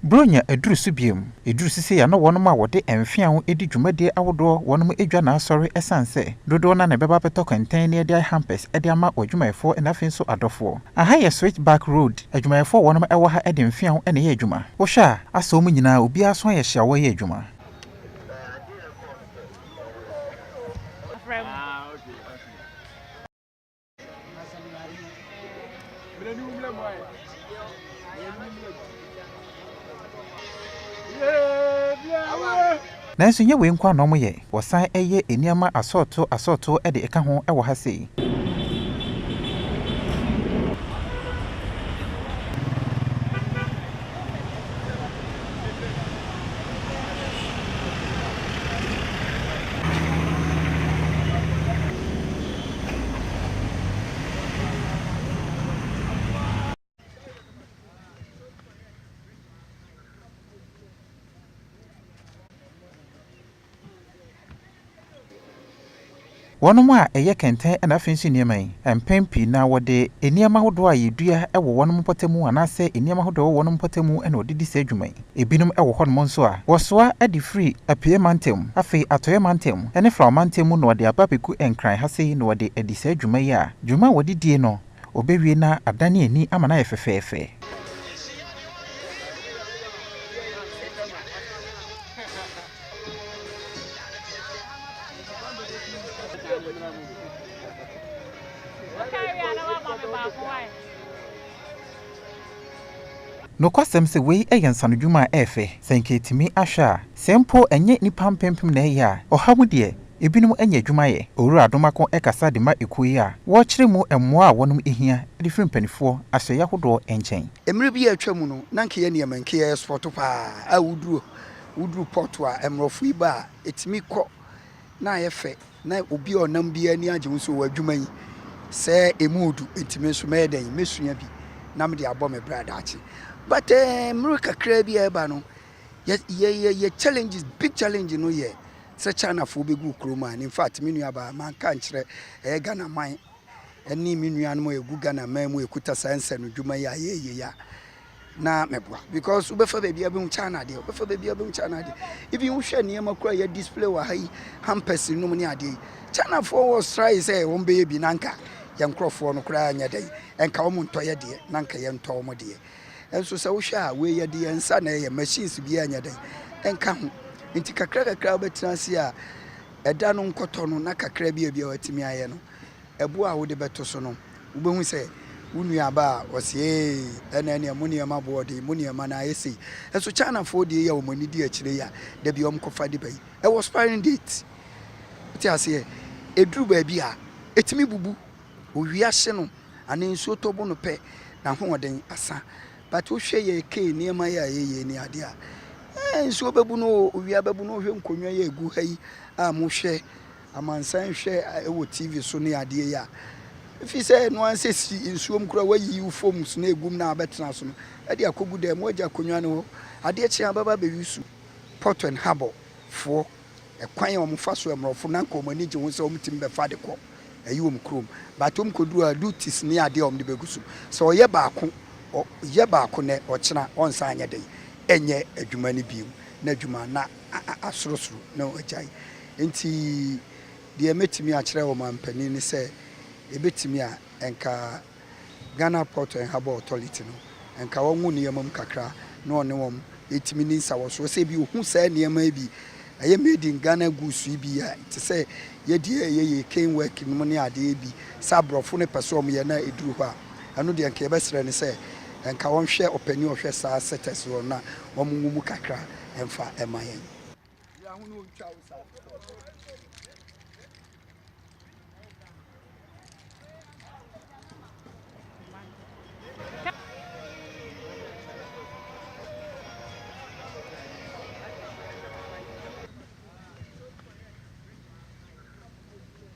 Bronya eduru subiam eduru sisi ya no wonoma wode emfia ho edi dwumade awodo wonoma edwa na asori esanse dodo na beba peto contain ne dia hampers edi ama odwumayefo na afenso adofo aha ye switchback road adwumayefo wonoma ewo ha edi mfia ho ene ye adwuma wo hwa aso mu nyina obi aso ye hya wo ye adwuma Nanso nye we nkwa no mo ye wosan eye eniama asorto ede eka ho ewo ha sei Wonoma eye kenten na afensi nieman empempi na wode eniama hodo a yedua ewo wonom potemu anase eniama hodo wonom potemu na odidi se adwuman ebinum ewo honom nso a wosoa adi free apie mantem afi atoye mantem ene fra mantem no wode ababeku enkran hase no wode edi se adwuman ya dwuma wodidie no obewie na adane ani amana ye fefefe No kwasem se we eyensa no dwuma efe senketimi ahwa sempo enye nipa mpempem na eya ohamude ebinum enye dwuma ye owura adomako ekasa de ma ekuyi a wo kire mu emmo a wonum ehia de frimpanifo ahye yahodo enchen emre bi atwamu no nanke ye niam nke ye sport pa a wuduru port a emrofo iba etimi kɔ na ye fe na obi onam bi ani agye nso wadwuma yi se emudu etimi nso meden mesua bi na me de abɔ me brada achi but America crab eba no ye challenges big challenge no ye se China fo begu kroma in fact me nua ba man ka nkyere Ghana man eni me nua no egu Ghana man mu ekuta sanse no dwuma ya ya na meboa because ubefa baby abem China de ubefa baby abem China de even wo hwe niam akura ye display wa hai hampers no ne ade China fo was try say won be bi nanka ye nkrofo no kura anya dai enka wo ntoye de nanka ye nto mo de enso se wo hwe a we ye de ensa na ye machines bi anya dai enka ho nti kakra betrasi a eda no nkoto no na kakra bi watimi aye no ebo a wo de beto so no wo behu se unua ba osie ena ne amuniama boode muniama na ayesi enso China for de ya omani di akire ya da bi omkofa de bai e was sparing date ti ase eduru ba bi a etimi bubu owiase no anenso tobo no pe na hoden asa but wo hwe ye ke niema ya ye ni ade a enso bebu no owia bebu no hwe nkonwa ya egu hai a mo hwe amansan hwe e TV so ne ade ya if you say no answer nsuom kura wayi ufom so na egum na abetena so no ade akogu dem waja konwa no ade chia baba be yusu port and harbor fo ekwan ya omfa so emrofo na nko mani je ho se omtim be fa de ko ayi om krom but om kodu a duties ne ade om de begusu so oye baako ne ochena onsa anya dai enye adwuma ne biu na adwuma na asorosoro na ojai enti de emetimi a kire o mampani ne se ebetimi a enka Ghana Port and Harbor Authority no enka wonwu ne yamam kakra na one wom etimi ni nsawo so se bi ohu sa ne yama bi aye made in Ghana gusu bi a te se ye die ye ken work no ne ade bi sabrofo ne person ye na eduru ho a anu de enka ebesere ne se enka won hwe opani ohwe sa setters ro na wom mu kakra emfa emayen ya hu no ntwa wo sa